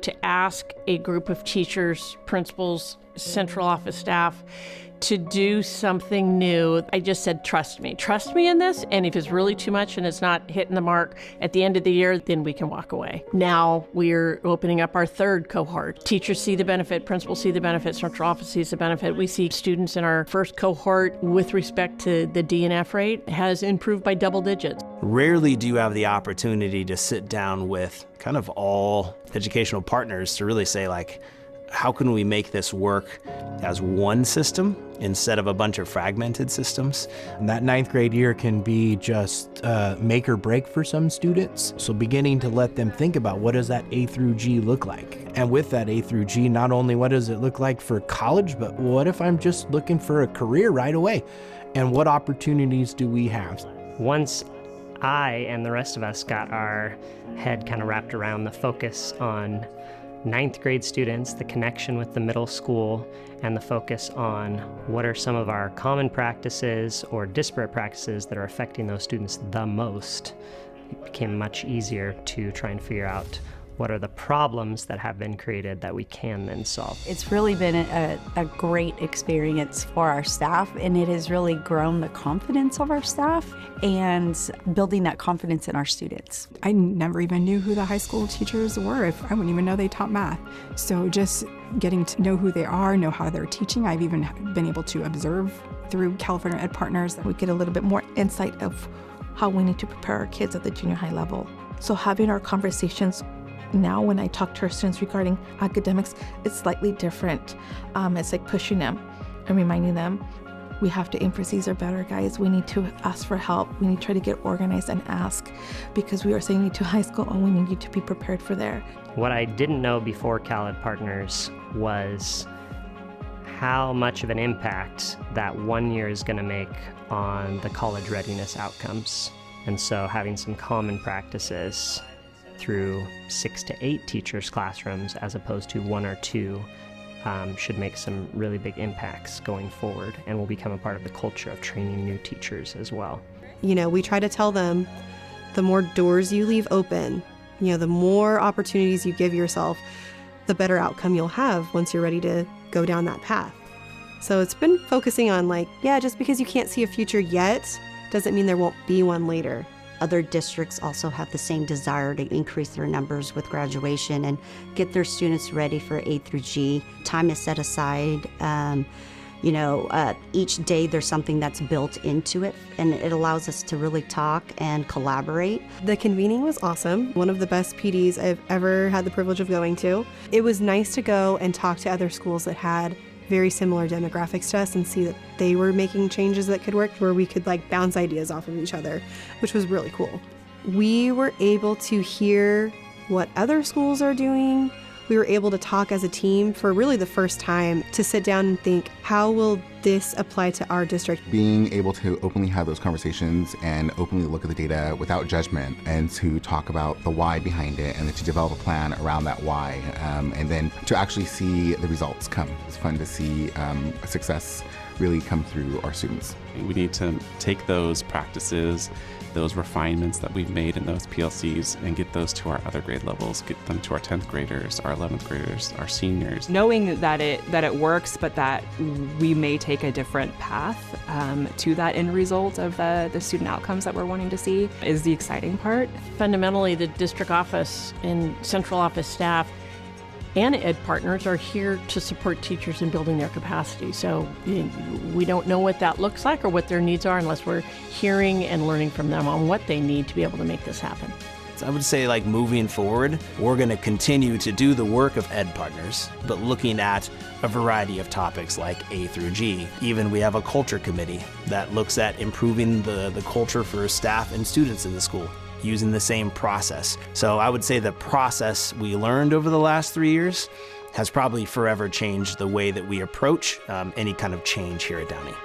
to ask a group of teachers, principals, central office staff to do something new. I just said, trust me in this. And if it's really too much and it's not hitting the mark at the end of the year, then we can walk away. Now we're opening up our third cohort. Teachers see the benefit, principals see the benefit, central office sees the benefit. We see students in our first cohort with respect to the D&F rate has improved by double digits. Rarely do you have the opportunity to sit down with kind of all educational partners to really say, like, how can we make this work as one system instead of a bunch of fragmented systems? And that ninth grade year can be just make or break for some students. So beginning to let them think about, what does that A through G look like? And with that A through G, not only what does it look like for college, but what if I'm just looking for a career right away? And what opportunities do we have? Once I and the rest of us got our head kind of wrapped around the focus on ninth grade students, the connection with the middle school, and the focus on what are some of our common practices or disparate practices that are affecting those students the most, it became much easier to try and figure out what are the problems that have been created that we can then solve. It's really been a great experience for our staff, and it has really grown the confidence of our staff and building that confidence in our students. I never even knew who the high school teachers were. I wouldn't even know they taught math. So just getting to know who they are, know how they're teaching. I've even been able to observe through California Ed Partners. We get a little bit more insight of how we need to prepare our kids at the junior high level. So having our conversations now, when I talk to our students regarding academics, it's slightly different. It's like pushing them and reminding them, we have to aim for Caesar better, guys. We need to ask for help. We need to try to get organized and ask, because we are sending you to high school and we need you to be prepared for there. What I didn't know before Cal Ed Partners was how much of an impact that 1 year is going to make on the college readiness outcomes. And so having some common practices through 6 to 8 teachers' classrooms as opposed to 1 or 2 should make some really big impacts going forward, and will become a part of the culture of training new teachers as well. You know, we try to tell them, the more doors you leave open, you know, the more opportunities you give yourself, the better outcome you'll have once you're ready to go down that path. So it's been focusing on, like, yeah, just because you can't see a future yet doesn't mean there won't be one later. Other districts also have the same desire to increase their numbers with graduation and get their students ready for A through G. Time is set aside. Each day there's something that's built into it, and it allows us to really talk and collaborate. The convening was awesome. One of the best PDs I've ever had the privilege of going to. It was nice to go and talk to other schools that had very similar demographics to us and see that they were making changes that could work, where we could like bounce ideas off of each other, which was really cool. We were able to hear what other schools are doing. We were able to talk as a team for really the first time, to sit down and think, how will this apply to our district? Being able to openly have those conversations and openly look at the data without judgment, and to talk about the why behind it, and then to develop a plan around that why, and then to actually see the results come. It's fun to see success really come through our students. We need to take those practices, those refinements that we've made in those PLCs, and get those to our other grade levels, get them to our 10th graders, our 11th graders, our seniors. Knowing that it works, but that we may take a different path to that end result of the student outcomes that we're wanting to see is the exciting part. Fundamentally, the district office and central office staff and Ed Partners are here to support teachers in building their capacity. So we don't know what that looks like or what their needs are unless we're hearing and learning from them on what they need to be able to make this happen. I would say, like, moving forward, we're going to continue to do the work of Ed Partners, but looking at a variety of topics like A through G. Even we have a culture committee that looks at improving the culture for staff and students in the school, using the same process. So I would say the process we learned over the last 3 years has probably forever changed the way that we approach any kind of change here at Downey.